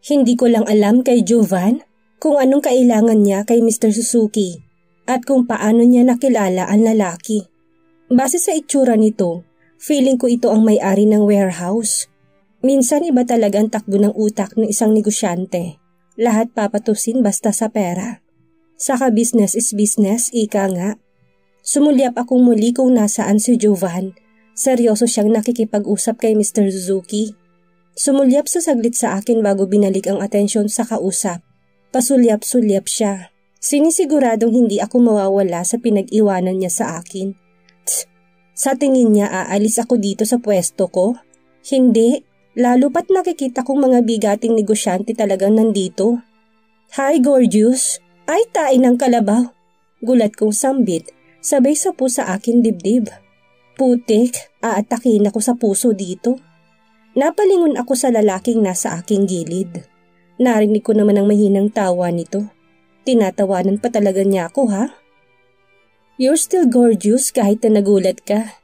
Hindi ko lang alam kay Jovan kung anong kailangan niya kay Mr. Suzuki at kung paano niya nakilala ang lalaki. Base sa itsura nito, feeling ko ito ang may-ari ng warehouse. Minsan iba talaga ang takbo ng utak ng isang negosyante. Lahat papatusin basta sa pera. Saka business is business, ika nga. Sumulyap akong muli kung nasaan si Jovan. Seryoso siyang nakikipag-usap kay Mr. Suzuki. Sumulyap sa saglit sa akin bago binalik ang atensyon sa kausap. Pasulyap-sulyap siya. Sinisiguradong hindi ako mawawala sa pinag-iwanan niya sa akin. Sa tingin niya aalis ako dito sa pwesto ko? Hindi, lalo pat nakikita kong mga bigating negosyante talagang nandito. Hi gorgeous, ay tain ng kalabaw. Gulat kong sambit, sabay sapu sa akin dibdib. Putik, aatakin ako sa puso dito. Napalingon ako sa lalaking nasa aking gilid. Narinig ko naman ang mahinang tawa nito. Tinatawanan pa talaga niya ako ha? You're still gorgeous kahit na nagulat ka.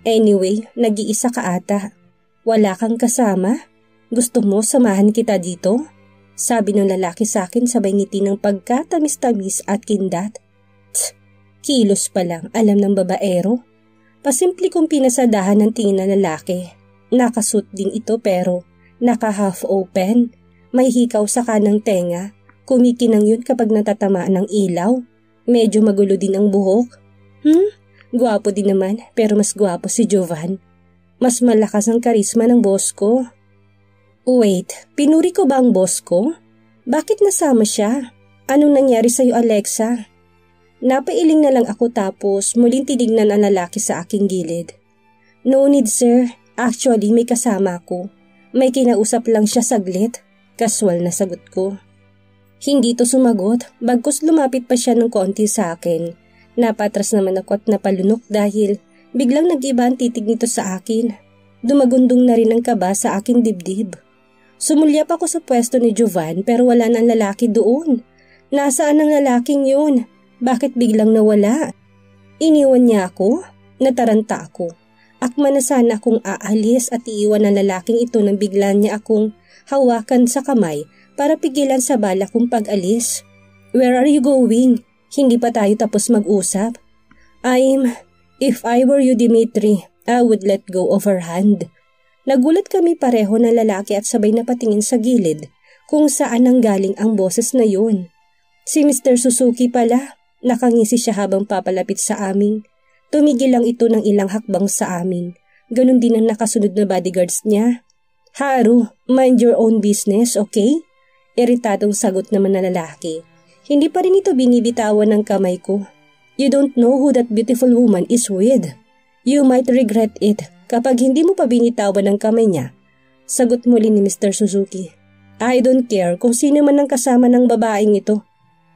Anyway, nag-iisa ka ata. Wala kang kasama? Gusto mo samahan kita dito? Sabi ng lalaki sa akin sabay ngiti ng pagkatamis-tamis at kindat. Kilos pa lang, alam ng babaero. Pasimple kong pinasadahan ng tingin ng lalaki. Nakasuit din ito pero naka-half open. May hikaw sa kanang tenga. Kumikinang yun kapag natatamaan ng ilaw. Medyo magulo din ang buhok. Gwapo din naman pero mas gwapo si Jovan. Mas malakas ang karisma ng boss ko. Wait, pinuri ko ba ang boss ko? Bakit nasama siya? Anong nangyari sa'yo, Alexa? Napailing na lang ako tapos muling tinignan ang lalaki sa aking gilid. No need sir, actually may kasama ako. May kinausap lang siya saglit. Kaswal na sagot ko. Hindi to sumagot, bagkus lumapit pa siya ng konti sa akin. Napatras naman ako at napalunok dahil biglang nag-iba ang titig nito sa akin. Dumagundong na rin ang kaba sa aking dibdib. Sumulyap ako sa pwesto ni Jovan pero wala nang lalaki doon. Nasaan ang lalaking yun? Bakit biglang nawala? Iniwan niya ako? Nataranta ako. Akma na sana akong aalis at iiwan ang lalaking ito nang bigla niya akong hawakan sa kamay para pigilan sa bala kong pag-alis. Where are you going? Hindi pa tayo tapos mag-usap. If I were you Dimitri, I would let go of her hand. Nagulat kami pareho na lalaki at sabay na patingin sa gilid kung saan nanggaling ang boses na yun. Si Mr. Suzuki pala, nakangisi siya habang papalapit sa amin. Tumigil lang ito ng ilang hakbang sa amin. Ganon din ang nakasunod na bodyguards niya. Haru, mind your own business, okay? Iritadong sagot naman na lalaki. Hindi pa rin ito binibitawan ng kamay ko. You don't know who that beautiful woman is with. You might regret it kapag hindi mo pa binitawan ng kamay niya. Sagot muli ni Mr. Suzuki. I don't care kung sino man ang kasama ng babaeng ito.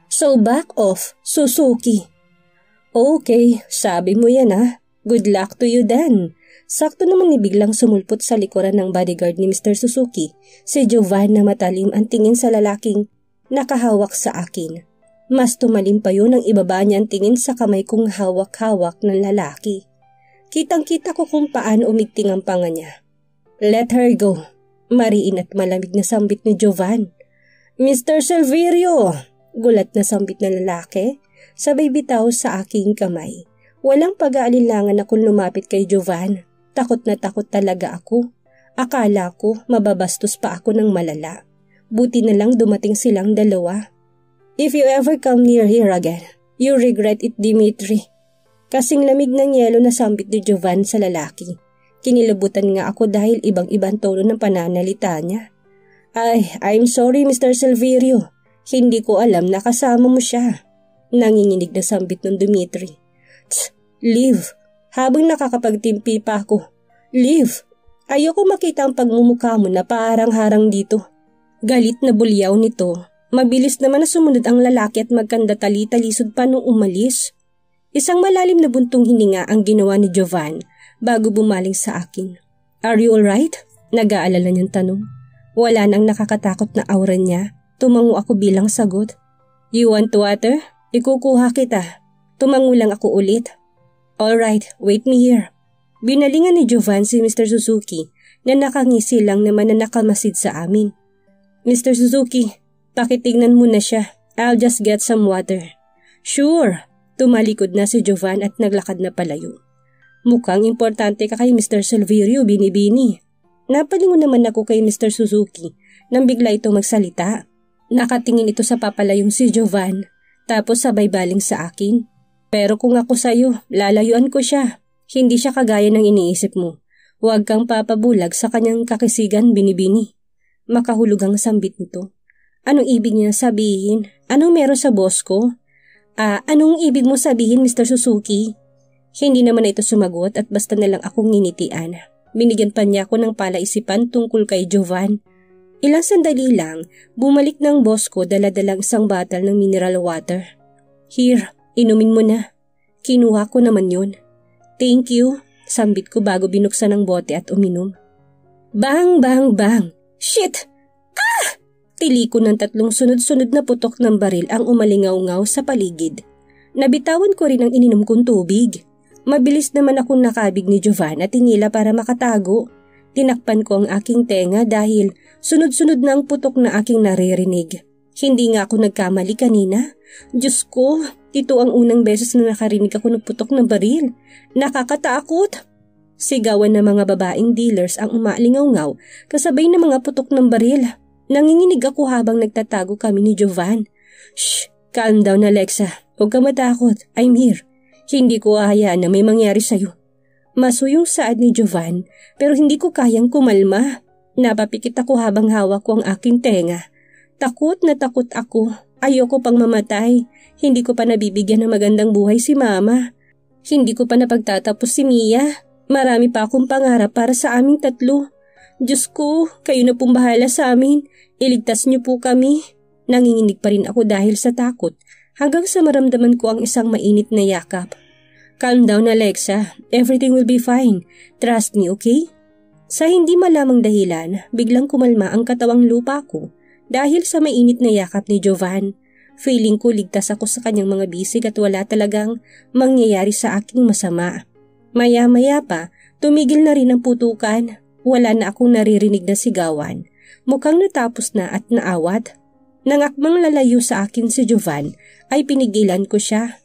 So back off, Suzuki. Okay, sabi mo yan ha. Good luck to you then. Sakto naman ni biglang sumulpot sa likuran ng bodyguard ni Mr. Suzuki, si Jovan na matalim ang tingin sa lalaking nakahawak sa akin. Mas tumalim pa yun ang ibaba niya ang tingin sa kamay kong hawak-hawak ng lalaki. Kitang-kita ko kung paano umigting ang panga niya. Let her go. Mariin at malamig na sambit ni Jovan. Mr. Silverio! Gulat na sambit na lalaki, sabay bitaw sa aking kamay. Walang pag-aalinlangan akong lumapit kay Jovan. Takot na takot talaga ako. Akala ko mababastos pa ako ng malala. Buti na lang dumating silang dalawa. If you ever come near here again, you regret it, Dimitri. Kasing lamig ng yelo na sambit ni Jovan sa lalaki. Kinilabutan nga ako dahil ibang-ibang tono ng pananalita niya. I'm sorry Mr. Silverio. Hindi ko alam na kasama mo siya. Nanginginig na sambit ng Dimitri. Leave. Habang nakakapagtimpi pa ako. Leave. Ayoko makita ang pagmumukha mo na parang harang dito. Galit na bulyaw nito. Mabilis naman na sumunod ang lalaki at magkandatali-talisod pa nung umalis. Isang malalim na buntong hininga ang ginawa ni Jovan bago bumaling sa akin. Are you alright? Nag-aalala niyang tanong. Wala nang nakakatakot na aura niya. Tumango ako bilang sagot. You want water? Ikukuha kita. Tumango lang ako ulit. Alright, wait me here. Binalingan ni Jovan si Mr. Suzuki na nakangisi lang naman na nakamasid sa amin. Mr. Suzuki, pakitignan mo na siya. I'll just get some water. Sure. Tumalikod na si Jovan at naglakad na palayo. Mukhang importante ka kay Mr. Silverio, Binibini. Napalingon naman ako kay Mr. Suzuki nang bigla ito magsalita. Nakatingin ito sa papalayong si Jovan, tapos sabay baling sa akin. Pero kung ako sa'yo, lalayuan ko siya. Hindi siya kagaya ng iniisip mo. Huwag kang papabulag sa kanyang kakisigan, Binibini. Makahulog ang sambit nito. Anong ibig niya sabihin? Anong meron sa boss ko? Anong ibig mo sabihin, Mr. Suzuki? Hindi naman ito sumagot at basta na lang akong nginitian. Binigyan pa niya ako ng palaisipan tungkol kay Jovan. Ilang sandali lang, bumalik ng boss ko dala-dalang isang batal ng mineral water. Here, inumin mo na. Kinuha ko naman yun. Thank you, sambit ko bago binuksan ang bote at uminom. Bang, bang, bang! Shit! Tili ko ng 3 sunod-sunod na putok ng baril ang umalingaw-ngaw sa paligid. Nabitawan ko rin ang ininom kong tubig. Mabilis naman akong nakabig ni Jovan at tinila para makatago. Tinakpan ko ang aking tenga dahil sunod-sunod na ang putok na aking naririnig. Hindi nga ako nagkamali kanina. Diyos ko, ito ang unang beses na nakarinig ako ng putok ng baril. Nakakatakot! Sigawan ng mga babaeng dealers ang umalingaw-ngaw kasabay ng mga putok ng baril. Nanginginig ako habang nagtatago kami ni Jovan. Shh! Calm down, Alexa. Huwag ka matakot. I'm here. Hindi ko ahayaan na may mangyari sa'yo. Maso yung saad ni Jovan pero hindi ko kayang kumalma. Napapikit ako habang hawak ko ang aking tenga. Takot na takot ako. Ayoko pang mamatay. Hindi ko pa nabibigyan ng magandang buhay si Mama. Hindi ko pa napagtatapos si Mia. Marami pa akong pangarap para sa aming 3. Diyos ko, kayo na pong bahala sa amin. Iligtas niyo po kami. Nanginginig pa rin ako dahil sa takot hanggang sa maramdaman ko ang isang mainit na yakap. Calm down, Alexa. Everything will be fine. Trust me, okay? Sa hindi malamang dahilan, biglang kumalma ang katawang lupa ko dahil sa mainit na yakap ni Jovan. Feeling ko ligtas ako sa kanyang mga bisig at wala talagang mangyayari sa aking masama. Maya-maya pa, tumigil na rin ang putukan. Wala na akong naririnig na sigawan. Mukhang natapos na at naawat. Nang akmang lalayo sa akin si Jovan, ay pinigilan ko siya.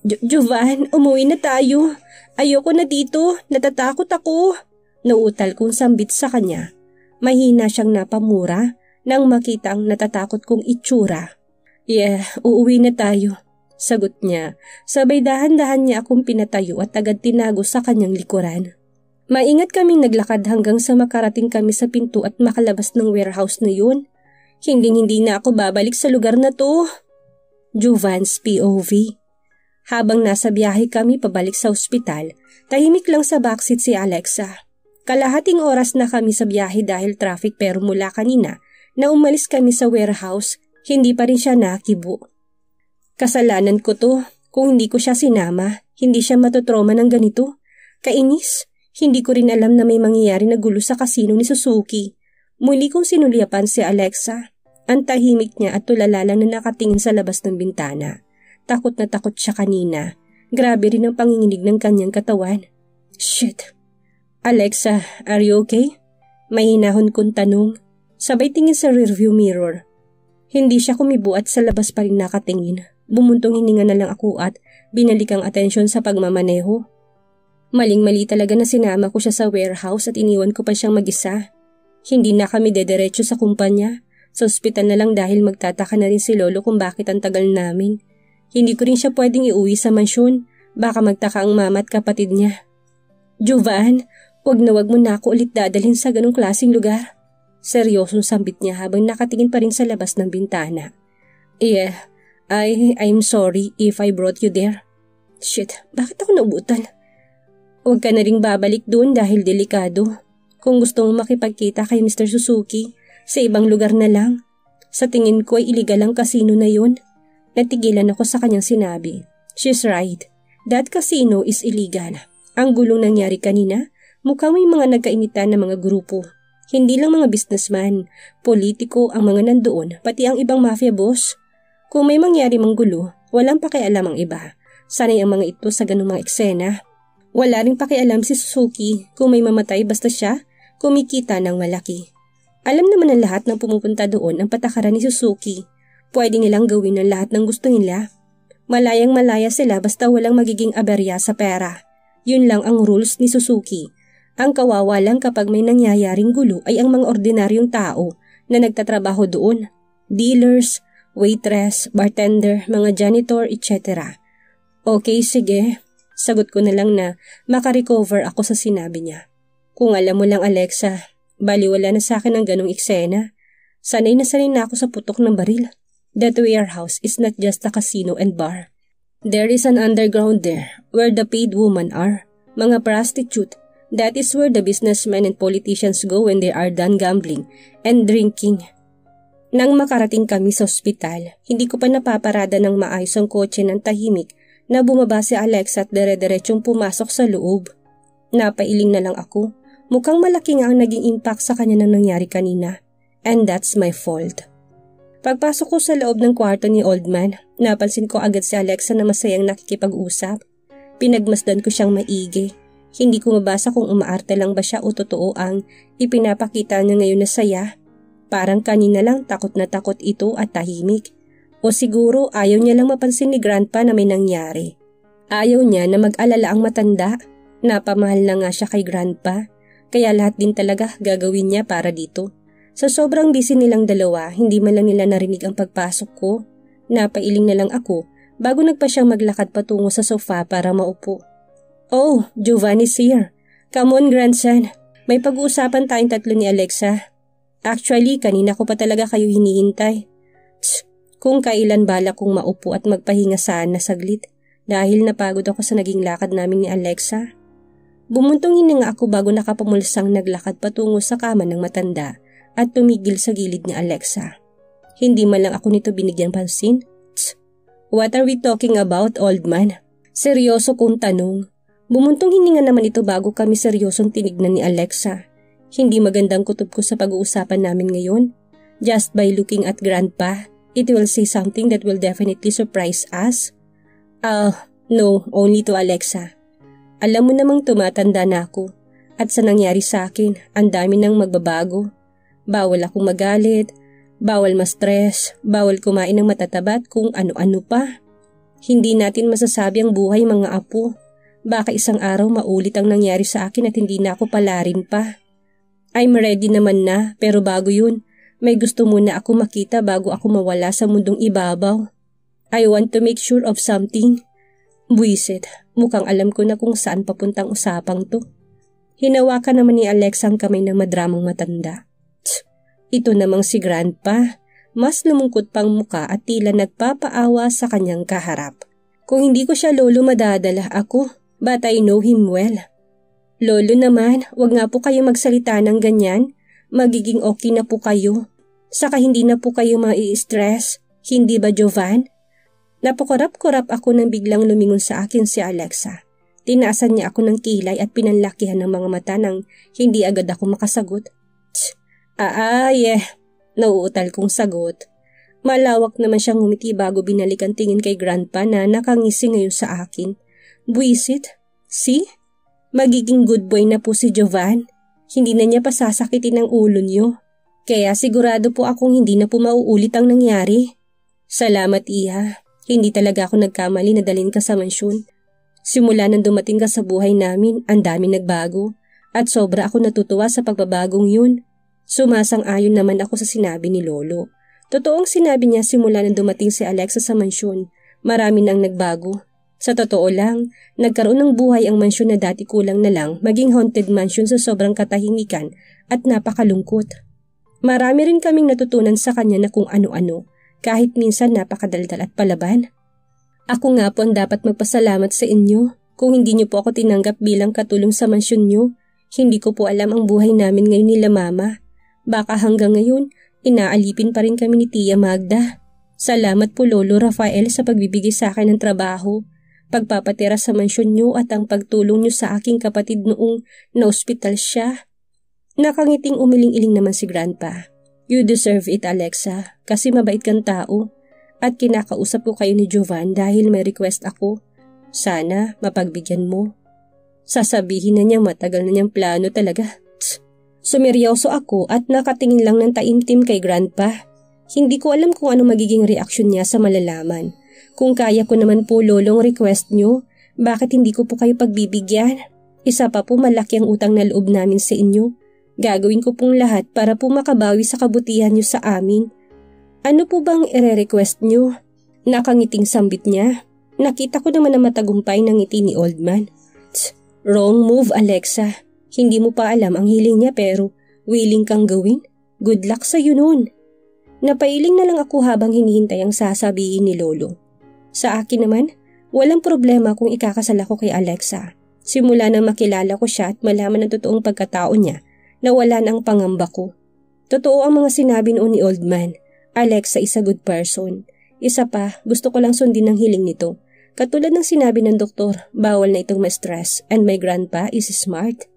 Jovan, umuwi na tayo. Ayoko na dito, natatakot ako. Nauutal kong sambit sa kanya. Mahina siyang napamura nang makita ang natatakot kong itsura. Yeah, uuwi na tayo, sagot niya. Sabay dahan-dahan niya akong pinatayo at agad tinago sa kanyang likuran. Maingat kaming naglakad hanggang sa makarating kami sa pinto at makalabas ng warehouse na yun. Hinding-hindi na ako babalik sa lugar na to. Jovan's POV. Habang nasa biyahe kami pabalik sa ospital, tahimik lang sa backseat si Alexa. Kalahating oras na kami sa biyahe dahil traffic pero mula kanina na umalis kami sa warehouse, hindi pa rin siya nakibo. Kasalanan ko to. Kung hindi ko siya sinama, hindi siya matotroma ng ganito. Kainis. Hindi ko rin alam na may mangyayari na gulo sa kasino ni Suzuki. Muli kong sinulyapan si Alexa. Ang tahimik niya at tulala lang na nakatingin sa labas ng bintana. Takot na takot siya kanina. Grabe rin ang panginginig ng kanyang katawan. Shit. Alexa, are you okay? May hinahon kong tanong. Sabay tingin sa rearview mirror. Hindi siya kumibo at sa labas pa rin nakatingin. Bumuntong hininga na lang ako at binalik ang atensyon sa pagmamaneho. Maling-mali talaga na sinama ko siya sa warehouse at iniwan ko pa siyang mag-isa. Hindi na kami dederecho sa kumpanya. Sa ospital na lang dahil magtataka na rin si Lolo kung bakit ang tagal namin. Hindi ko rin siya pwedeng iuwi sa mansyon. Baka magtaka ang mama at kapatid niya. Jovan, wag mo na ako ulit dadalhin sa ganong klaseng lugar. Seryosong sambit niya habang nakatingin pa rin sa labas ng bintana. Yeah, I'm sorry if I brought you there. Shit, bakit ako naubutan? Huwag ka na ring babalik doon dahil delikado. Kung gusto mong makipagkita kay Mr. Suzuki, sa ibang lugar na lang. Sa tingin ko ay iligal ang kasino na yun. Natigilan ako sa kanyang sinabi. She's right. That casino is illegal. Ang gulong nangyari kanina, mukhang may mga nagkainitan na mga grupo. Hindi lang mga businessman, politiko ang mga nandoon, pati ang ibang mafia boss. Kung may mangyari mang gulo, walang pakialam ang iba. Sanay ang mga ito sa ganung mga eksena. Wala ring pakialam si Suzuki kung may mamatay basta siya kumikita ng malaki. Alam naman ng lahat ng pumupunta doon ang patakaran ni Suzuki. Pwede nilang gawin ang lahat ng gusto nila. Malayang malaya sila basta walang magiging aberya sa pera. Yun lang ang rules ni Suzuki. Ang kawawa lang kapag may nangyayaring gulo ay ang mga ordinaryong tao na nagtatrabaho doon. Dealers, waitress, bartender, mga janitor, etc. Okay, sige. Sagot ko na lang na makarecover ako sa sinabi niya. Kung alam mo lang Alexa, baliwala na sa akin ang ganong eksena. Sanay na ako sa putok ng baril. That warehouse is not just a casino and bar. There is an underground there where the paid women are. Mga prostitute. That is where the businessmen and politicians go when they are done gambling and drinking. Nang makarating kami sa ospital, hindi ko pa napaparada ng maayos ang kotse ng tahimik na bumaba si Alexa at dire-diretsong pumasok sa loob. Napailing na lang ako. Mukhang malaki nga ang naging impact sa kanya nang nangyari kanina. And that's my fault. Pagpasok ko sa loob ng kwarto ni Oldman, napansin ko agad si Alexa na masayang nakikipag-usap. Pinagmasdan ko siyang maigi. Hindi ko mabasa kung umaarte lang ba siya o totoo ang ipinapakita niya ngayon na saya. Parang kanina lang takot na takot ito at tahimik. O siguro ayaw niya lang mapansin ni Grandpa na may nangyari. Ayaw niya na mag-alala ang matanda. Napamahal na nga siya kay Grandpa. Kaya lahat din talaga gagawin niya para dito. Sa sobrang busy nilang dalawa, hindi man lang nila narinig ang pagpasok ko. Napailing na lang ako bago nagpa siyang maglakad patungo sa sofa para maupo. Oh, Giovanni's here. Come on, grandson. May pag-uusapan tayong tatlo ni Alexa. Actually, kanina ko pa talaga kayo hinihintay. Kung kailan bala kong maupo at magpahinga sana saglit dahil napagod ako sa naging lakad namin ni Alexa. Bumuntong hininga ako bago nakapamulsang naglakad patungo sa kama ng matanda at tumigil sa gilid ni Alexa. Hindi man lang ako nito binigyan pansin. What are we talking about, old man? Seryoso kong tanong. Bumuntong hininga naman ito bago kami seryosong tinignan ni Alexa. Hindi magandang kutob ko sa pag-uusapan namin ngayon. Just by looking at Grandpa, it will say something that will definitely surprise us. No, only to Alexa. Alam mo namang tumatanda na ako at sa nangyari sa akin, ang dami nang magbabago. Bawal akong magalit, bawal ma-stress, bawal kumain ng matatabat kung ano-ano pa. Hindi natin masasabi ang buhay mga apo. Baka isang araw maulit ang nangyari sa akin at hindi na ako palarin pa. I'm ready naman na pero bago yun, may gusto muna ako makita bago ako mawala sa mundong ibabaw. I want to make sure of something. Buisit, mukhang alam ko na kung saan papuntang usapang to. Hinawakan naman ni Alexa ang kamay ng madramang matanda. Ito namang si Grandpa, mas lumungkot pang muka at tila nagpapaawa sa kanyang kaharap. Kung hindi ko siya lolo madadala ako, but I know him well. Lolo naman, wag nga po kayo magsalita ng ganyan, magiging okay na po kayo. Saka hindi na po kayo mai-stress, hindi ba Jovan? Napakurap-kurap ako nang biglang lumingon sa akin si Alexa. Tinaasan niya ako ng kilay at pinanlakihan ng mga mata nang hindi agad ako makasagot. Nauutal kong sagot. Malawak naman siyang ngumiti bago binalik ang tingin kay Grandpa na nakangisi ngayon sa akin. Buisit, see? Magiging good boy na po si Jovan. Hindi na niya pasasakitin ang ulo niyo. Kaya sigurado po akong hindi na po mauulit ang nangyari. Salamat Iha. Hindi talaga ako nagkamali na dalhin ka sa mansyon. Simula nang dumating ka sa buhay namin, ang dami nagbago. At sobra ako natutuwa sa pagbabagong yun. Sumasang-ayon naman ako sa sinabi ni Lolo. Totoong sinabi niya simula nang dumating si Alexa sa mansyon, marami nang nagbago. Sa totoo lang, nagkaroon ng buhay ang mansyon na dati kulang na lang maging haunted mansion sa sobrang katahimikan at napakalungkot. Marami rin kaming natutunan sa kanya na kung ano-ano, kahit minsan napakadaldal at palaban. Ako nga po ang dapat magpasalamat sa inyo. Kung hindi niyo po ako tinanggap bilang katulong sa mansyon niyo, hindi ko po alam ang buhay namin ngayon nila Mama. Baka hanggang ngayon, inaalipin pa rin kami ni Tia Magda. Salamat po Lolo Rafael sa pagbibigay sa akin ng trabaho, pagpapatira sa mansyon niyo at ang pagtulong niyo sa aking kapatid noong na-ospital siya. Nakangiting umiling-iling naman si Grandpa. You deserve it Alexa, kasi mabait kang tao. At kinakausap ko kayo ni Jovan dahil may request ako. Sana mapagbigyan mo. Sasabihin na niya matagal na niyang plano talaga. Sumeryoso ako at nakatingin lang ng taimtim kay Grandpa. Hindi ko alam kung ano magiging reaksyon niya sa malalaman. Kung kaya ko naman po lolong request niyo, bakit hindi ko po kayo pagbibigyan? Isa pa po malaki ang utang na loob namin sa inyo. Gagawin ko pong lahat para po makabawi sa kabutihan niyo sa amin. Ano po bang ire-request niyo? Nakangiting sambit niya. Nakita ko naman na matagumpay ng ngiti ni Oldman. Wrong move, Alexa. Hindi mo pa alam ang hiling niya pero willing kang gawin? Good luck sa'yo nun. Napailing na lang ako habang hinihintay ang sasabihin ni Lolo. Sa akin naman, walang problema kung ikakasal ako kay Alexa. Simula nang makilala ko siya at malaman ang totoong pagkatao niya, nawala na ang pangamba ko. Totoo ang mga sinabi noon ni Oldman. Alexa is a good person. Isa pa, gusto ko lang sundin ang hiling nito. Katulad ng sinabi ng doktor, bawal na itong ma-stress and my grandpa is smart.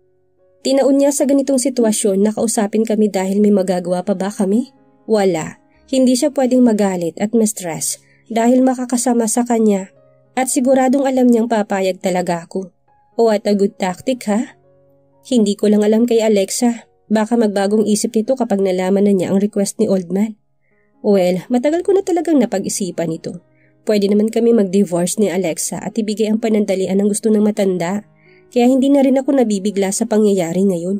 Tinaon niya sa ganitong sitwasyon na kausapin kami dahil may magagawa pa ba kami? Wala. Hindi siya pwedeng magalit at ma-stress dahil makakasama sa kanya at siguradong alam niyang papayag talaga ako. What a good tactic, ha? Hindi ko lang alam kay Alexa. Baka magbagong isip nito kapag nalaman na niya ang request ni Oldman. Well, matagal ko na talagang napag-isipan ito. Pwede naman kami mag-divorce ni Alexa at ibigay ang panandalian ng gusto ng matanda. Kaya hindi na rin ako nabibigla sa pangyayari ngayon.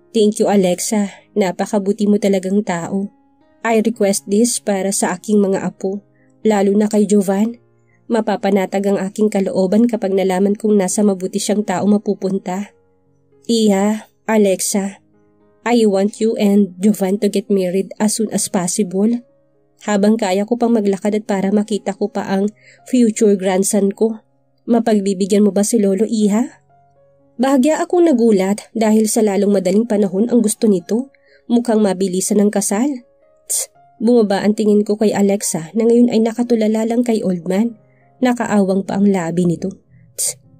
Thank you, Alexa. Napakabuti mo talagang tao. I request this para sa aking mga apo, lalo na kay Jovan. Mapapanatag ang aking kalooban kapag nalaman kong nasa mabuti siyang tao mapupunta. Iha, Alexa, I want you and Jovan to get married as soon as possible. Habang kaya ko pang maglakad at para makita ko pa ang future grandson ko. Mapagbibigyan mo ba si Lolo, Iha? Bahagya akong nagulat dahil sa lalong madaling panahon ang gusto nito. Mukhang mabilisan ng kasal. Bumaba ang tingin ko kay Alexa na ngayon ay nakatulala lang kay Oldman. Nakaawang pa ang labi nito.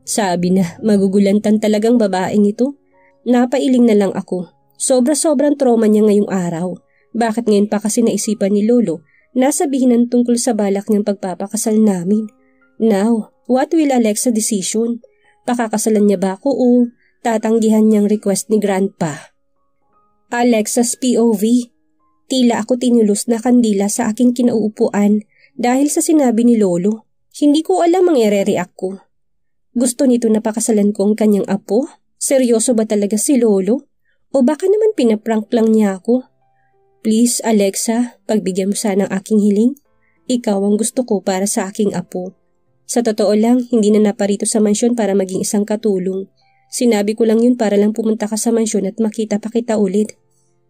Sabi na, magugulantan talagang babaeng ito. Napailing na lang ako. Sobra-sobrang trauma niya ngayong araw. Bakit ngayon pa kasi naisipan ni Lolo na sabihin ng tungkol sa balak niyang pagpapakasal namin? Now, what will Alexa decision? Pakakasalan niya ba ako o tatanggihan niyang request ni Grandpa? Alexa's POV. Tila ako tinulos na kandila sa aking kinauupuan dahil sa sinabi ni Lolo. Hindi ko alam ang ire-react ko. Gusto nito na pakasalan ko ang kanyang apo? Seryoso ba talaga si Lolo? O baka naman pinaprank lang niya ako? Please, Alexa, pagbigyan mo sana ang aking hiling. Ikaw ang gusto ko para sa aking apo. Sa totoo lang, hindi na naparito sa mansyon para maging isang katulong. Sinabi ko lang yun para lang pumunta ka sa mansyon at makita pa kita ulit.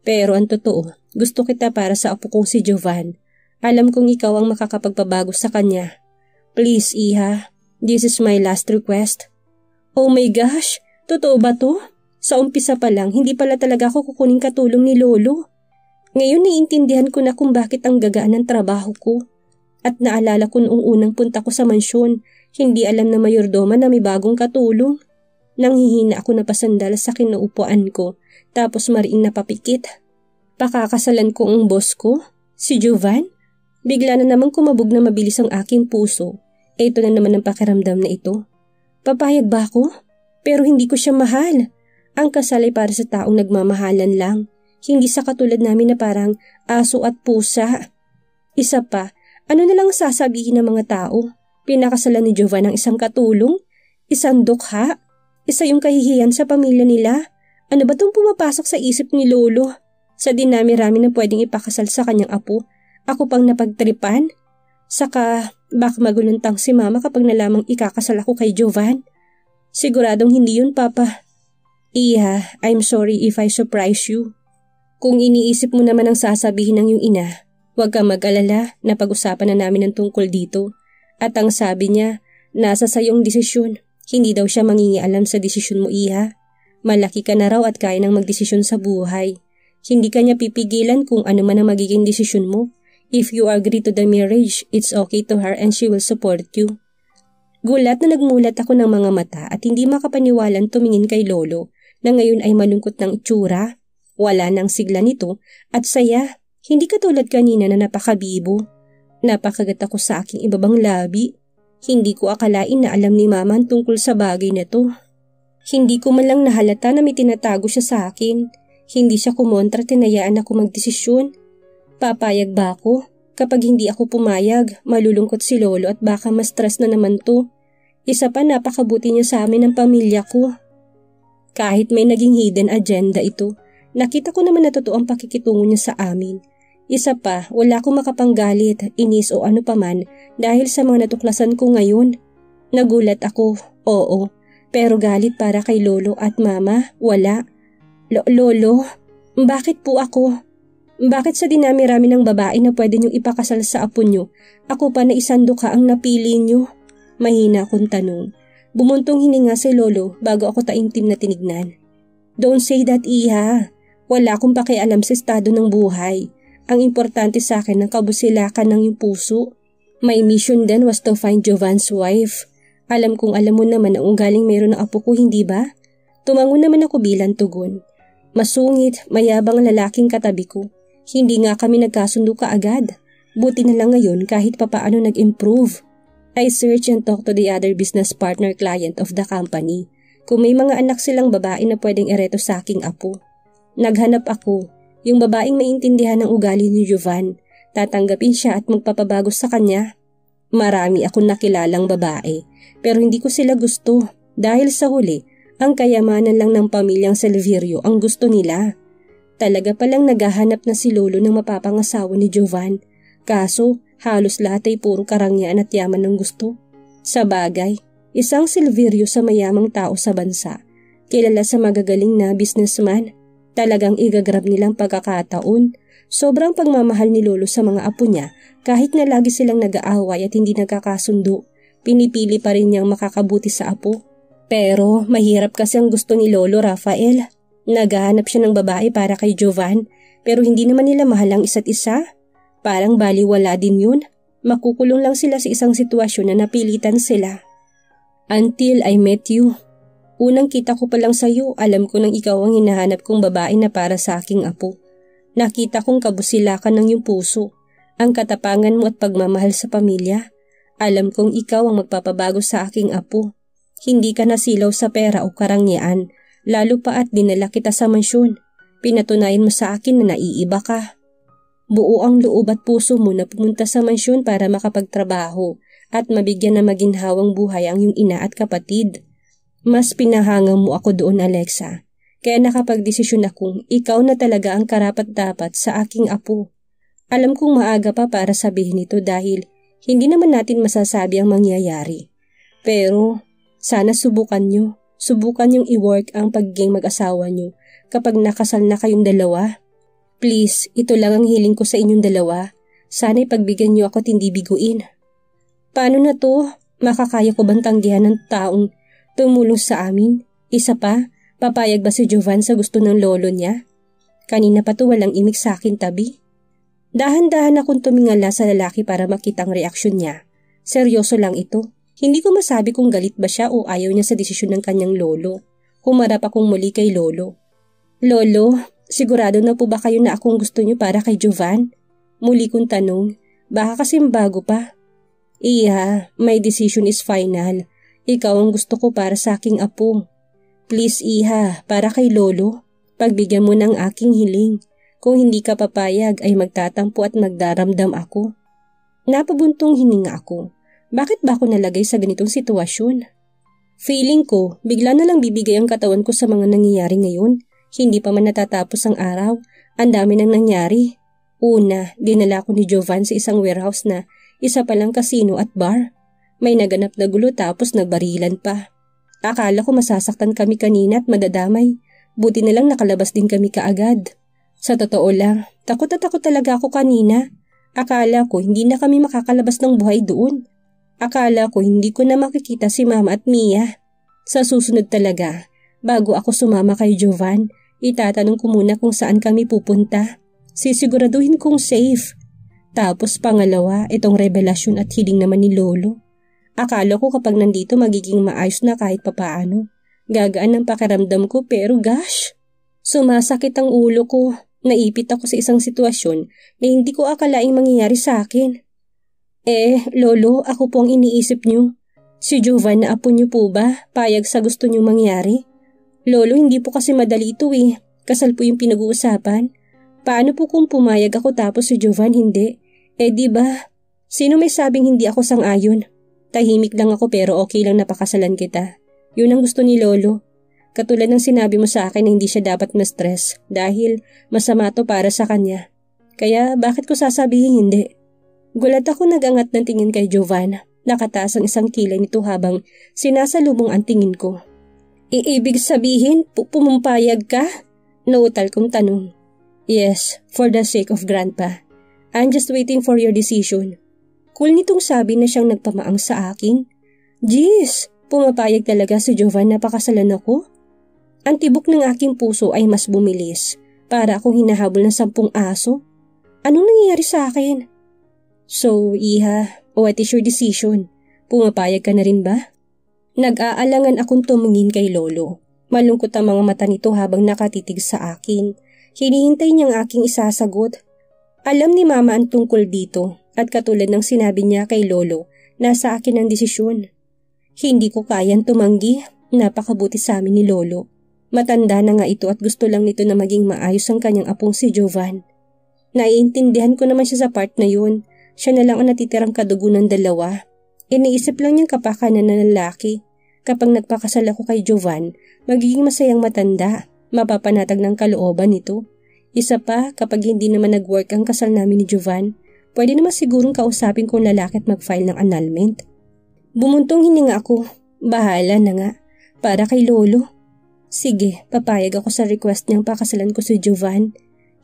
Pero ang totoo, gusto kita para sa apo kong si Jovan. Alam kong ikaw ang makakapagpabago sa kanya. Please, Iha, this is my last request. Oh my gosh, totoo ba to? Sa umpisa pa lang, hindi pala talaga ako kukuning katulong ni Lolo. Ngayon naiintindihan ko na kung bakit ang gagaan ng trabaho ko. At naalala ko noong unang punta ko sa mansyon, hindi alam na mayordoma na may bagong katulong. Nanghihina ako na pasandal sa kinaupuan ko, tapos mariing napapikit. Pakakasalan ko ang boss ko, si Jovan? Bigla na namang kumabog na mabilis ang aking puso. Ito na naman ang pakiramdam na ito. Papayag ba ako? Pero hindi ko siya mahal. Ang kasal ay para sa taong nagmamahalan lang. Hindi sa katulad namin na parang aso at pusa. Isa pa, ano na lang sasabihin ng mga tao? Pinakasalan ni Jovan ang isang katulong? Isang dukha? Isa yung kahihiyan sa pamilya nila? Ano ba itong pumapasok sa isip ni Lolo? Sa dinami-rami na pwedeng ipakasal sa kanyang apo, ako pang napagtripan? Saka, baka maguluntang si Mama kapag nalamang ikakasal ako kay Jovan. Siguradong hindi yun, Papa. Iha, I'm sorry if I surprise you. Kung iniisip mo naman ang sasabihin ng iyong ina, huwag kang mag-alala na pag-usapan na namin ang tungkol dito. At ang sabi niya, nasa sayong desisyon. Hindi daw siya mangingialam sa desisyon mo, Iha. Malaki ka na raw at kaya nang magdesisyon sa buhay. Hindi ka niya pipigilan kung ano man ang magiging desisyon mo. If you agree to the marriage, it's okay to her and she will support you. Gulat na nagmulat ako ng mga mata at hindi makapaniwalang tumingin kay Lolo na ngayon ay malungkot ng itsura. Wala nang sigla nito at saya. Hindi katulad kanina na napakabibo. Napakagat ako sa aking ibabang labi. Hindi ko akalain na alam ni Mama ang tungkol sa bagay na to. Hindi ko man lang nahalata na may tinatago siya sa akin. Hindi siya kumontra, tinayaan ako magdesisyon. Papayag ba ako? Kapag hindi ako pumayag, malulungkot si Lolo at baka mas stress na naman to. Isa pa, napakabuti niya sa amin ng pamilya ko. Kahit may naging hidden agenda ito, nakita ko naman na totoo ang pakikitungo niya sa amin. Isa pa, wala akong makapanggalit, inis o ano paman dahil sa mga natuklasan ko ngayon. Nagulat ako, oo, pero galit para kay Lolo at Mama, wala. Lolo, bakit po ako? Bakit sa dinami-rami ng babae na pwede niyong ipakasal sa apo niyo, ako pa na isanduka ang napili niyo? Mahina akong tanong. Bumuntong hininga si Lolo bago ako taimtim na tinignan. Don't say that, Iha. Wala akong pakialam sa estado ng buhay. Ang importante sa akin ang kabusilakan ng iyong puso. My mission then was to find Jovan's wife. Alam kong alam mo naman ang ugaling mayroon ng apo ko, hindi ba? Tumango naman ako bilang tugon. Masungit, mayabang lalaking katabi ko. Hindi nga kami nagkasundo kaagad. Buti na lang ngayon kahit papaano nag-improve. I search and talk to the other business partner client of the company. Kung may mga anak silang babae na pwedeng ereto sa aking apo. Naghanap ako. Yung babaeng maintindihan ng ugali ni Jovan. Tatanggapin siya at magpapabago sa kanya. Marami akong nakilalang babae. Pero hindi ko sila gusto. Dahil sa huli, ang kayamanan lang ng pamilyang Silverio ang gusto nila. Talaga palang naghahanap na si Lolo ng mapapangasawa ni Jovan. Kaso, halos lahat ay puro karangyaan at yaman ng gusto. Sa bagay, isang Silverio sa mayamang tao sa bansa. Kilala sa magagaling na businessman. Talagang igagrab nilang pagkakataon. Sobrang pagmamahal ni Lolo sa mga apo niya kahit na lagi silang nag-aaway at hindi nagkakasundo. Pinipili pa rin niyang makakabuti sa apo. Pero mahirap kasi ang gusto ni Lolo Rafael. Naghahanap siya ng babae para kay Jovan pero hindi naman nila mahal ang isa't isa. Parang baliwala din yun. Makukulong lang sila sa isang sitwasyon na napilitan sila. Until I met you. Unang kita ko pa lang sa'yo, alam ko nang ikaw ang hinahanap kong babae na para sa aking apo. Nakita kong kabusilakan ng iyong puso, ang katapangan mo at pagmamahal sa pamilya. Alam kong ikaw ang magpapabago sa aking apo. Hindi ka nasilaw sa pera o karangyaan, lalo pa at dinala kita sa mansyon. Pinatunayan mo sa akin na naiiba ka. Buo ang loob at puso mo na pumunta sa mansyon para makapagtrabaho at mabigyan na maginhawang buhay ang iyong ina at kapatid. Mas pinahanga mo ako doon, Alexa. Kaya nakapagdesisyon akong ikaw na talaga ang karapat-dapat sa aking apo. Alam kong maaga pa para sabihin ito dahil hindi naman natin masasabi ang mangyayari. Pero sana subukan nyo. Subukan nyong i-work ang pagiging mag-asawa nyo kapag nakasal na kayong dalawa. Please, ito lang ang hiling ko sa inyong dalawa. Sana'y pagbigyan nyo ako at hindi biguin. Paano na to? Makakaya ko bang tanggihan ng taong tumulong sa amin? Isa pa, papayag ba si Jovan sa gusto ng lolo niya? Kanina pa to walang imik sa akin tabi. Dahan-dahan akong tumingala sa lalaki para makita ang reaksyon niya. Seryoso lang ito. Hindi ko masabi kung galit ba siya o ayaw niya sa desisyon ng kanyang lolo. Humarap akong muli kay Lolo. Lolo, sigurado na po ba kayo na akong gusto niyo para kay Jovan? Muli kong tanong, baka kasi bago pa. Iya, my decision is final. Ikaw ang gusto ko para sa aking apo. Please, Iha, para kay Lolo, pagbigyan mo ng aking hiling. Kung hindi ka papayag ay magtatampo at magdaramdam ako. Napabuntong hininga ako. Bakit ba ako nalagay sa ganitong sitwasyon? Feeling ko, bigla na lang bibigay ang katawan ko sa mga nangyayari ngayon. Hindi pa man natatapos ang araw, ang dami nang nangyari. Una, dinala ko ni Jovan sa isang warehouse na isa palang kasino at bar. May naganap na gulo tapos nagbarilan pa. Akala ko masasaktan kami kanina at madadamay. Buti na lang nakalabas din kami kaagad. Sa totoo lang, takot na takot talaga ako kanina. Akala ko hindi na kami makakalabas ng buhay doon. Akala ko hindi ko na makikita si Mama at Mia. Sa susunod talaga, bago ako sumama kay Jovan, itatanong ko muna kung saan kami pupunta. Sisiguraduhin kong safe. Tapos pangalawa, itong revelasyon at hiling naman ni Lolo. Akala ko kapag nandito magiging maayos na kahit papaano. Gagaan ang pakiramdam ko pero gosh, sumasakit ang ulo ko. Naipit ako sa isang sitwasyon na hindi ko akalaing mangyayari sa akin. Lolo, ako po ang iniisip niyo. Si Jovan na apo niyo po ba? Payag sa gusto niyo mangyari? Lolo, hindi po kasi madali ito eh. Kasal po yung pinag-uusapan. Paano po kung pumayag ako tapos si Jovan hindi? Di ba? Sino may sabing hindi ako sang-ayon? Tahimik lang ako pero okay lang napakasalan kita. Yun ang gusto ni Lolo. Katulad ng sinabi mo sa akin na hindi siya dapat ma-stress dahil masama to para sa kanya. Kaya bakit ko sasabihin hindi? Gulat ako nagangat ng tingin kay Jovan. Nakataas ang isang kilay nito habang sinasalubong ang tingin ko. Ibig sabihin, pumumpayag ka? Nautal kong tanong. Yes, for the sake of Grandpa. I'm just waiting for your decision. Cool nitong sabi na siyang nagpamaang sa akin. Jeez, pumapayag talaga si Jovan na pakasalan ako? Ang tibok ng aking puso ay mas bumilis. Para akong hinahabol ng 10 aso. Anong nangyayari sa akin? So, Iha, what is your decision? Pumapayag ka na rin ba? Nag-aalangan akong tumingin kay Lolo. Malungkot ang mga mata nito habang nakatitig sa akin. Hinihintay niyang aking isasagot. Alam ni Mama ang tungkol dito at katulad ng sinabi niya kay Lolo, nasa akin ang desisyon. Hindi ko kayang tumanggi. Napakabuti sa amin ni Lolo. Matanda na nga ito at gusto lang nito na maging maayos ang kanyang apong si Jovan. Naiintindihan ko naman siya sa part na yun. Siya na lang ang natitirang kadugo ng dalawa. Iniisip lang niyang kapakanan na lalaki. Kapag nagpakasal ako kay Jovan, magiging masayang matanda. Mapapanatag ng kalooban nito. Isa pa, kapag hindi naman nag-work ang kasal namin ni Jovan, pwede naman sigurong kausapin kong lalaki at mag-file ng annulment. Bumuntong hininga ako. Bahala na nga. Para kay Lolo. Sige, papayag ako sa request niyang pakasalan ko si Jovan.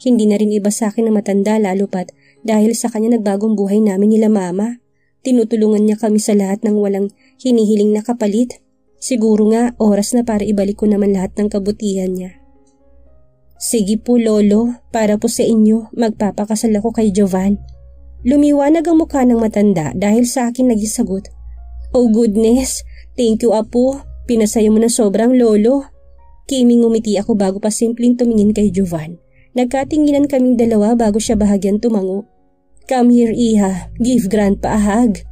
Hindi na rin iba sa akin na matanda lalo pat dahil sa kanya nagbagong buhay namin nila Mama. Tinutulungan niya kami sa lahat ng walang hinihiling na kapalit. Siguro nga oras na para ibalik ko naman lahat ng kabutihan niya. Sige po Lolo, para po sa inyo magpapakasal ako kay Jovan. Lumiwanag ang mukha ng matanda dahil sa akin nagisagot. Oh goodness, thank you Apo, pinasaya mo na sobrang Lolo. Kiming umiti ako bago pa simpleng tumingin kay Jovan. Nagkatinginan kaming dalawa bago siya bahagyan tumango. Come here Iha, give Grandpa a hug.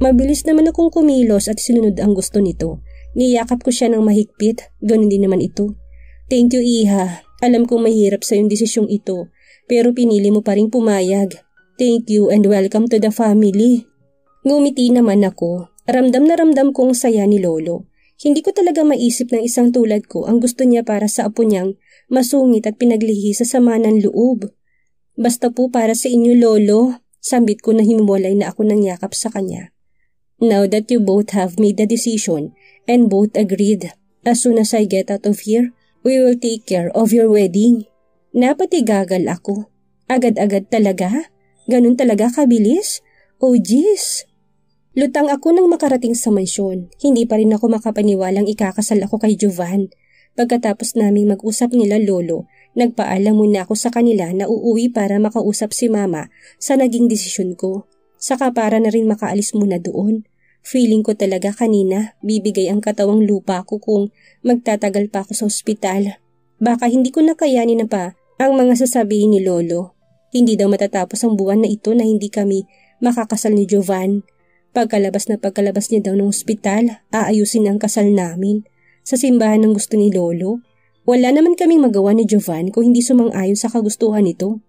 Mabilis naman akong kumilos at sinunod ang gusto nito. Niyakap ko siya ng mahigpit, ganun din naman ito. Thank you Iha, alam kong mahirap sa yung desisyong ito, pero pinili mo pa rin pumayag. Thank you and welcome to the family. Ngumiti naman ako, ramdam na ramdam kong saya ni Lolo. Hindi ko talaga maisip ng isang tulad ko ang gusto niya para sa apo niyang masungit at pinaglihi sa sama ng loob. Basta po para sa inyo Lolo, sambit ko na himiwalay na ako ng yakap sa kanya. Now that you both have made the decision and both agreed, as soon as I get out of here, we will take care of your wedding. Napatigagal ako. Agad-agad talaga? Ganun talaga kabilis? Oh jeez! Lutang ako nang makarating sa mansyon. Hindi pa rin ako makapaniwalang ikakasal ako kay Jovan. Pagkatapos naming mag-usap nila Lolo, nagpaalam muna ako sa kanila na uuwi para makausap si Mama sa naging desisyon ko. Saka para na rin makaalis muna doon. Feeling ko talaga kanina bibigay ang katawang lupa ko kung magtatagal pa ako sa ospital. Baka hindi ko nakayanin na pa ang mga sasabihin ni Lolo. Hindi daw matatapos ang buwan na ito na hindi kami makakasal ni Jovan. Pagkalabas niya daw ng ospital, aayusin ang kasal namin. Sa simbahan ng gusto ni Lolo, wala naman kaming magawa ni Jovan kung hindi sumang-ayon sa kagustuhan nito.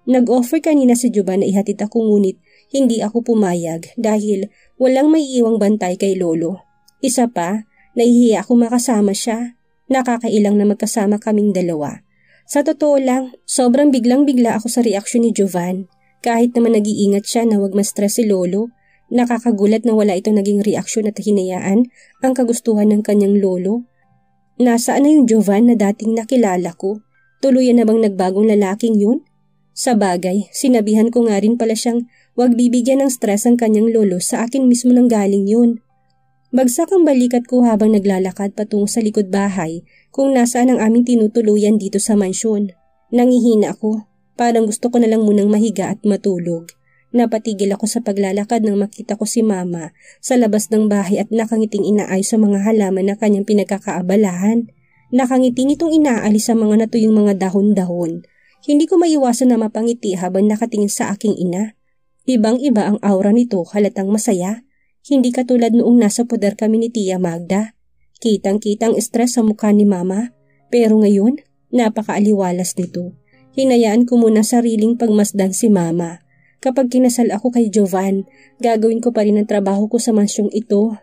Nag-offer kanina si Jovan na ihatid ako ngunit hindi ako pumayag dahil walang maiiwang bantay kay Lolo. Isa pa, nahihiya ako makasama siya. Nakakailang na magkasama kaming dalawa. Sa totoo lang, sobrang biglang-bigla ako sa reaksyon ni Jovan. Kahit naman nag-iingat siya na wag ma-stress si Lolo, nakakagulat na wala itong naging reaksyon at hinayaan ang kagustuhan ng kanyang lolo. Nasaan na yung Jovan na dating nakilala ko? Tuluyan na bang nagbagong lalaking yun? Sa bagay, sinabihan ko nga rin pala siyang wag bibigyan ng stress ang kanyang lolo, sa akin mismo nang galing yun. Bagsak ang balikat ko habang naglalakad patungo sa likod bahay kung nasaan ang aming tinutuluyan dito sa mansyon. Nangihina ako, parang gusto ko na lang munang mahiga at matulog. Napatigil ako sa paglalakad nang makita ko si Mama sa labas ng bahay at nakangiting inaayos sa mga halaman na kanyang pinagkakaabalahan. Nakangiting itong inaalis sa mga natuyong mga dahon-dahon. Hindi ko maiwasan na mapangiti habang nakatingin sa aking ina. Ibang-iba ang aura nito, halatang masaya. Hindi katulad noong nasa poder kami ni Tia Magda. Kitang-kitang stress sa mukha ni Mama. Pero ngayon, Napakaaliwalas nito. Hinayaan ko muna sariling pagmasdan si Mama. Kapag kinasal ako kay Jovan, gagawin ko pa rin ang trabaho ko sa mansyong ito.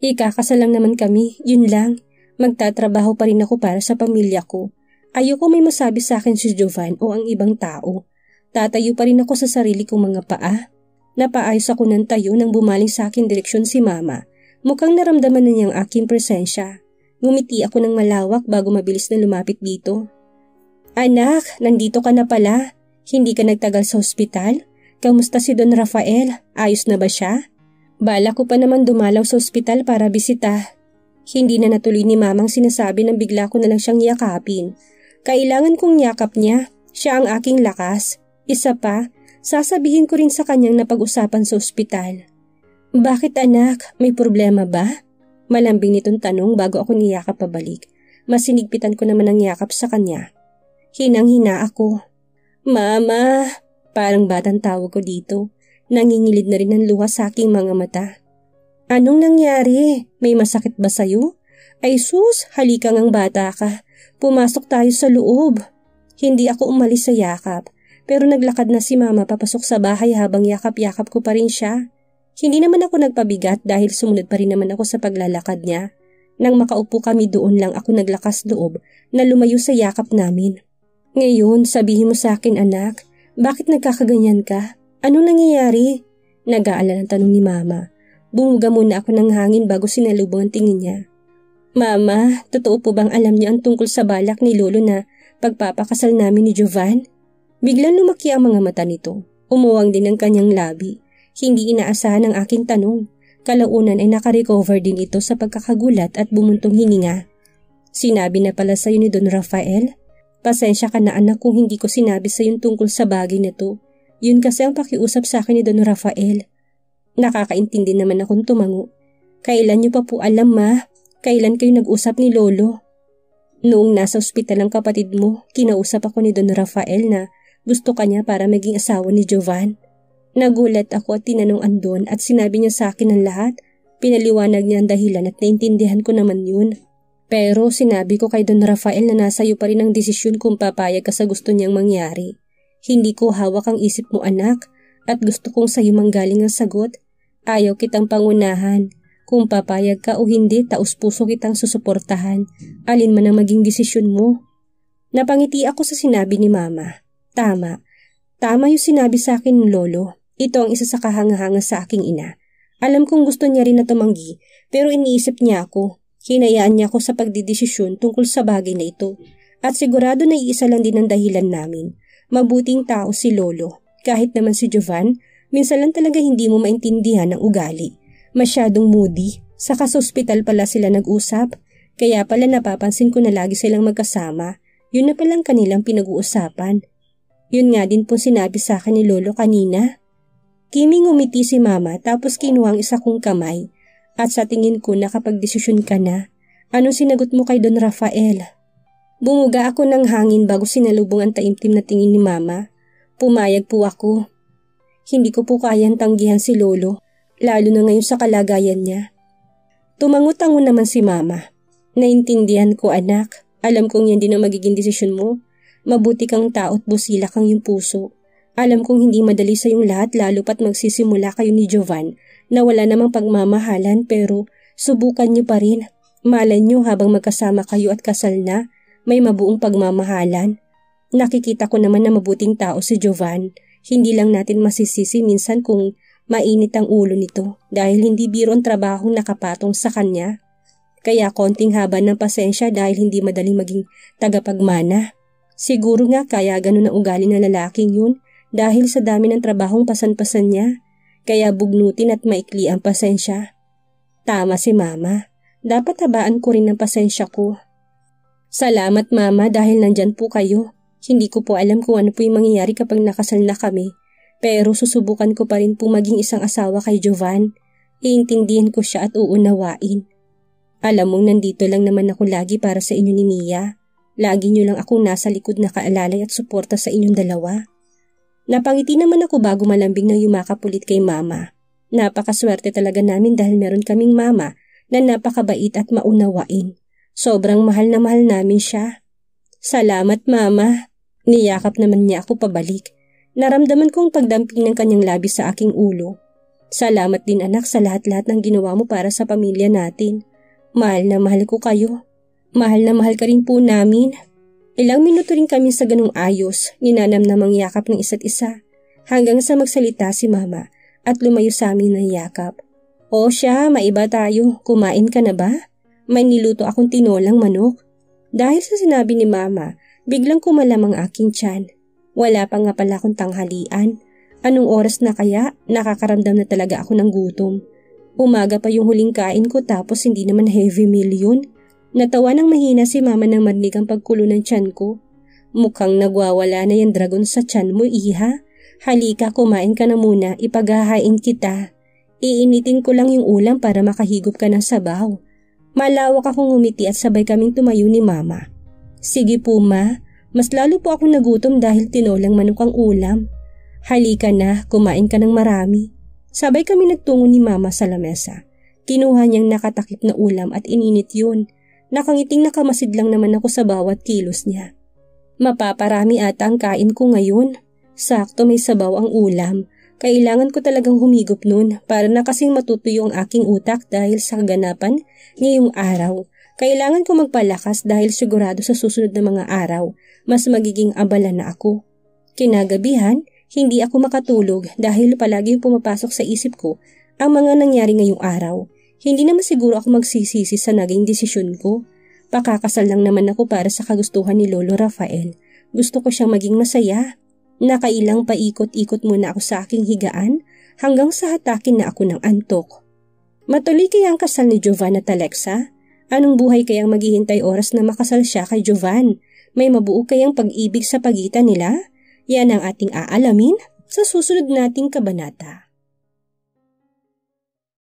Ikakasal lang naman kami, yun lang. Magtatrabaho pa rin ako para sa pamilya ko. Ayoko may masabi sa akin si Jovan o ang ibang tao. Tatayo pa rin ako sa sarili kong mga paa. Napaayos ako ng tayo nang bumaling sa akin direksyon si Mama. Mukhang naramdaman na niyang aking presensya. Ngumiti ako ng malawak bago mabilis na lumapit dito. Anak, nandito ka na pala. Hindi ka nagtagal sa ospital? Kamusta si Don Rafael? Ayos na ba siya? Bala ko pa naman dumalaw sa ospital para bisita. Hindi na natuloy ni Mamang sinasabi nang bigla ko na lang siyang yakapin. Kailangan kong yakap niya. Siya ang aking lakas. Isa pa, sasabihin ko rin sa kanyang napag-usapan sa ospital. Bakit anak? May problema ba? Malambing nitong tanong bago ako niyakap pabalik. Masinigpitan ko naman ang yakap sa kanya. Hinang-hina ako. Mama! Parang batang tawag ko dito. Nangingilid na rin ang luha sa aking mga mata. Anong nangyari? May masakit ba sa'yo? Ay sus, halika ngang bata ka. Pumasok tayo sa loob. Hindi ako umalis sa yakap. Pero naglakad na si Mama papasok sa bahay habang yakap-yakap ko pa rin siya. Hindi naman ako nagpabigat dahil sumunod pa rin naman ako sa paglalakad niya. Nang makaupo kami doon lang ako naglakas loob na lumayo sa yakap namin. Ngayon, sabihin mo sa akin anak, bakit nagkakaganyan ka? Anong nangyayari? Nag-aalala ng tanong ni Mama. Bumuga muna ako ng hangin bago sinalubong ang tingin niya. Mama, totoo po bang alam niyo ang tungkol sa balak ni Lolo na pagpapakasal namin ni Jovan? Biglang lumaki ang mga mata nito. Umuwang din ang kanyang labi. Hindi inaasahan ang aking tanong. Kalaunan ay nakarecover din ito sa pagkakagulat at bumuntong hininga. Sinabi na pala sa'yo ni Don Rafael? Pasensya ka na anak kung hindi ko sinabi sa'yo tungkol sa bagay na to. Yun kasi ang pakiusap sa akin ni Don Rafael. Nakakaintindi naman akong tumango. Kailan niyo pa po alam ma? Kailan kayo nag-usap ni Lolo? Noong nasa ospital ang kapatid mo, kinausap ako ni Don Rafael na gusto kanya para maging asawa ni Jovan. Nagulat ako at tinanong andon at sinabi niya sa akin ang lahat. Pinaliwanag niya ang dahilan at naintindihan ko naman yun. Pero sinabi ko kay Don Rafael na nasa iyo pa rin ang desisyon kung papayag ka sa gusto niyang mangyari. Hindi ko hawak ang isip mo anak at gusto kong sa iyo manggaling ang sagot. Ayaw kitang pangunahan. Kung papayag ka o hindi, taus-puso kitang susuportahan. Alin man ang maging desisyon mo. Napangiti ako sa sinabi ni Mama. Tama. Tama yung sinabi sa akin ng Lolo. Ito ang isa sa kahanga-hanga sa aking ina. Alam kong gusto niya rin na tumanggi, pero iniisip niya ako. Hinayaan niya ako sa pagdidesisyon tungkol sa bagay na ito. At sigurado na iisa lang din ang dahilan namin. Mabuting tao si Lolo. Kahit naman si Jovan, minsan lang talaga hindi mo maintindihan ang ugali. Masyadong moody. Saka sa ospital pala sila nag-usap. Kaya pala napapansin ko na lagi silang magkasama. Yun na palang kanilang pinag-uusapan. Yun nga din po sinabi sa akin ni Lolo kanina. Kiming umiti si Mama tapos kinuha ang isa kong kamay. At sa tingin ko nakapag-desisyon ka na. Anong sinagot mo kay Don Rafael? Bumuga ako ng hangin bago sinalubong ang taimtim na tingin ni Mama. Pumayag po ako. Hindi ko po kayang tanggihan si Lolo, lalo na ngayon sa kalagayan niya. Tumangot-tango naman si Mama. Naintindihan ko anak. Alam kong yan din ang magiging desisyon mo. Mabuti kang tao at busila kang yung puso. Alam kong hindi madali sa yung lahat lalo pat magsisimula kayo ni Jovan na wala namang pagmamahalan pero subukan niyo pa rin. Malay niyo habang magkasama kayo at kasal na, may mabuong pagmamahalan. Nakikita ko naman na mabuting tao si Jovan. Hindi lang natin masisisi minsan kung mainit ang ulo nito dahil hindi biro ang trabahong nakapatong sa kanya. Kaya konting haba ng pasensya dahil hindi madaling maging tagapagmana. Siguro nga kaya ganun ang ugali ng lalaking yun dahil sa dami ng trabahong pasan-pasan niya. Kaya bugnutin at maikli ang pasensya. Tama si Mama. Dapat habaan ko rin ang pasensya ko. Salamat Mama dahil nandyan po kayo. Hindi ko po alam kung ano po yung mangyayari kapag nakasal na kami. Pero susubukan ko pa rin po maging isang asawa kay Jovan. Iintindihan ko siya at uunawain. Alam mong nandito lang naman ako lagi para sa inyo ni Mia. Lagi niyo lang akong nasa likod na kaalalay at suporta sa inyong dalawa. Napangiti naman ako bago malambing ng yumakap ulit kay Mama. Napakaswerte talaga namin dahil meron kaming Mama na napakabait at maunawain. Sobrang mahal na mahal namin siya. Salamat, Mama. Niyakap naman niya ako pabalik. Naramdaman kong pagdamping ng kanyang labi sa aking ulo. Salamat din anak sa lahat-lahat ng ginawa mo para sa pamilya natin. Mahal na mahal ko kayo. Mahal na mahal ka rin po namin. Ilang minuto rin kami sa ganung ayos, ninanamnamang yakap ng isa't isa. Hanggang sa magsalita si Mama at lumayo sa amin ng yakap. O siya, maiba tayo. Kumain ka na ba? May niluto akong tinolang manok. Dahil sa sinabi ni Mama, biglang kumalam ang aking tiyan. Wala pa nga pala akong tanghalian. Anong oras na kaya? Nakakaramdam na talaga ako ng gutom. Umaga pa yung huling kain ko tapos hindi naman heavy meal yun. Natawa ng mahina si Mama nang marinig ang pagkulo ng tiyan ko. Mukhang nagwawala na yung dragon sa tiyan mo, Iha. Halika, kumain ka na muna, ipaghahain kita. Iinitin ko lang yung ulam para makahigop ka ng sabaw. Malawak akong ngumiti at sabay kaming tumayo ni Mama. Sige po Ma, mas lalo po akong nagutom dahil tinolang manok ang ulam. Halika na, kumain ka ng marami. Sabay kami nagtungo ni Mama sa lamesa. Kinuha niyang nakatakip na ulam at ininit yun. Nakangiting nakamasid lang naman ako sa bawat kilos niya. Mapaparami ata ang kain ko ngayon. Sakto may sabaw ang ulam. Kailangan ko talagang humigop nun para na kasing matutuyo ang aking utak dahil sa kaganapan ngayong araw. Kailangan ko magpalakas dahil sigurado sa susunod na mga araw, mas magiging abala na ako. Kinagabihan, hindi ako makatulog dahil palaging pumapasok sa isip ko ang mga nangyari ngayong araw. Hindi naman siguro ako magsisisi sa naging desisyon ko. Pakakasal lang naman ako para sa kagustuhan ni Lolo Rafael. Gusto ko siyang maging masaya. Nakailang paikot-ikot muna ako sa aking higaan hanggang sa hatakin na ako ng antok. Matuloy kaya ang kasal ni Jovan at Alexa? Anong buhay kayang maghihintay oras na makasal siya kay Jovan? May mabuo kayang pag-ibig sa pagitan nila? Yan ang ating aalamin sa susunod nating kabanata.